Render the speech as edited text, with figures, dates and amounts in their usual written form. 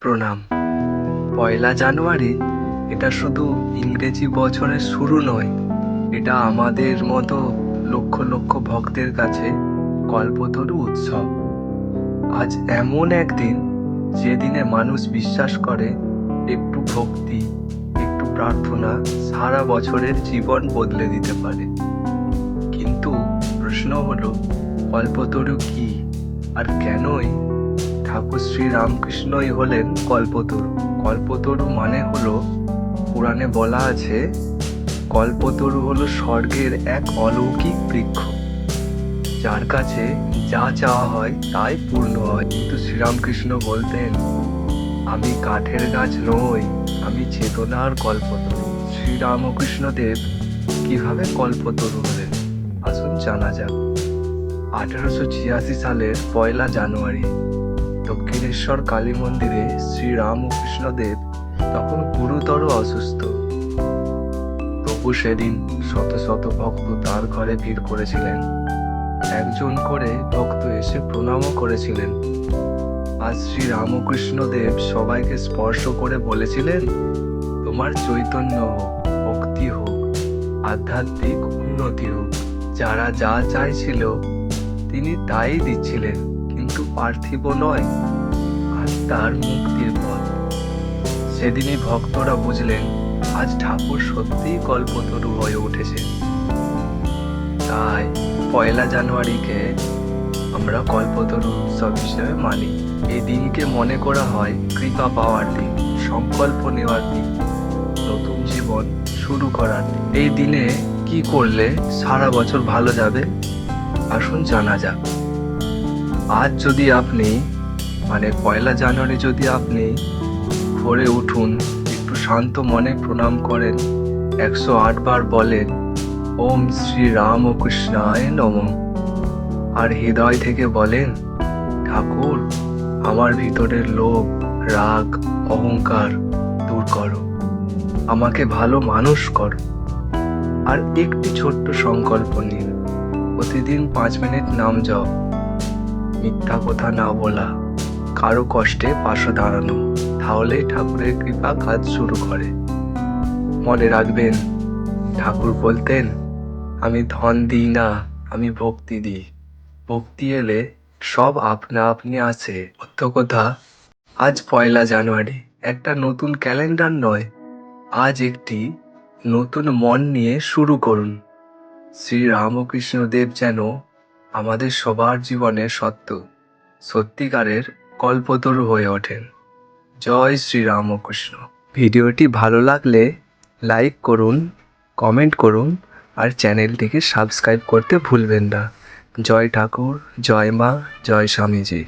প্রণাম। পয়লা জানুয়ারি এটা শুধু ইংরেজি বছরের শুরু নয়, এটা আমাদের মতো লক্ষ লক্ষ ভক্তের কাছে কল্পতরু উৎসব। আজ এমন একদিন যেদিনে মানুষ বিশ্বাস করে একটু ভক্তি, একটু প্রার্থনা সারা বছরের জীবন বদলে দিতে পারে। কিন্তু প্রশ্ন হলো, কল্পতরু কি আর কেনই ঠাকুর শ্রী রামকৃষ্ণই হলেন কল্পতরু? কল্পতরু মানে হলো, পুরাণে বলা আছে, কল্পতরু হলো স্বর্গের এক অলৌকিক বৃক্ষ, যার কাছে যা চাওয়া হয় তাই পূর্ণ হয়। কিন্তু শ্রীরামকৃষ্ণ বলতেন, আমি কাঠের গাছ নই, আমি চেতনার কল্পতরু। শ্রীরামকৃষ্ণ দেব কিভাবে কল্পতরু হলেন, আসুন জানা যাক। 1886 সালের পয়লা জানুয়ারি দক্ষিণেশ্বর কালী মন্দিরে শ্রী রামকৃষ্ণ দেব তখন গুরুতর অসুস্থ। তবু সেদিন শত শত ভক্ত তার ঘরে ভিড় করেছিলেন। একজন করে ভক্ত এসে প্রণামও করেছিলেন। আর শ্রী রামকৃষ্ণ দেব সবাইকে স্পর্শ করে বলেছিলেন, তোমার চৈতন্য হোক, ভক্তি হোক, আধ্যাত্মিক উন্নতি হোক। যারা যা চাইছিল তিনি তাই দিচ্ছিলেন, কিন্তু পার্থিব নয়, আত্মার মুক্তির পথ। সেদিনই ভক্তরা বুঝলেন, আজ ঠাকুর সত্যিই কল্পতরু হয়ে উঠেছে। তাই পয়লা জানুয়ারিকে আমরা কল্পতরু উৎসব হিসেবে মানি। এই দিনকে মনে করা হয় কৃপা পাওয়ার দিন, সংকল্প নেওয়ার দিন, নতুন জীবন শুরু করার দিন। এই দিনে কি করলে সারা বছর ভালো যাবে, আসুন জানা যাক। আজ যদি আপনি পয়লা জানুয়ারি যদি আপনি ভোরে উঠুন, একটু শান্ত মনে প্রণাম করেন, 108 বার বলেন ওম শ্রী রামকৃষ্ণায় নমঃ, আর হৃদয় থেকে বলেন, ঠাকুর, আমার ভিতরের লোভ, রাগ, অহংকার দূর করো, আমাকে ভালো মানুষ করো। আর একটি ছোট্ট সংকল্প নিন, প্রতিদিন 5 মিনিট নাম জপ, মিথ্যা কথা না বলা, কারো কষ্টে পাশে দাঁড়ানো, তাহলেই ঠাকুরের কৃপা কাজ শুরু করে। মনে রাখবেন, ঠাকুর বলতেন, আমি ধন দিই না, আমি ভক্তি দিই। ভক্তি এলে সব আপনা আপনি আসে। সত্য কথা, আজ পয়লা জানুয়ারি একটা নতুন ক্যালেন্ডার নয়, আজ একটি নতুন মন নিয়ে শুরু করুন। শ্রী রামকৃষ্ণ দেব যেন আমাদের সবার জীবনের সত্যিকারের কল্পতরু হয়ে ওঠেন। জয় শ্রী রামকৃষ্ণ। ভিডিওটি ভালো লাগলে লাইক করুন, কমেন্ট করুন, আর চ্যানেলটিকে সাবস্ক্রাইব করতে ভুলবেন না। জয় ঠাকুর, জয় মা, জয় স্বামীজি।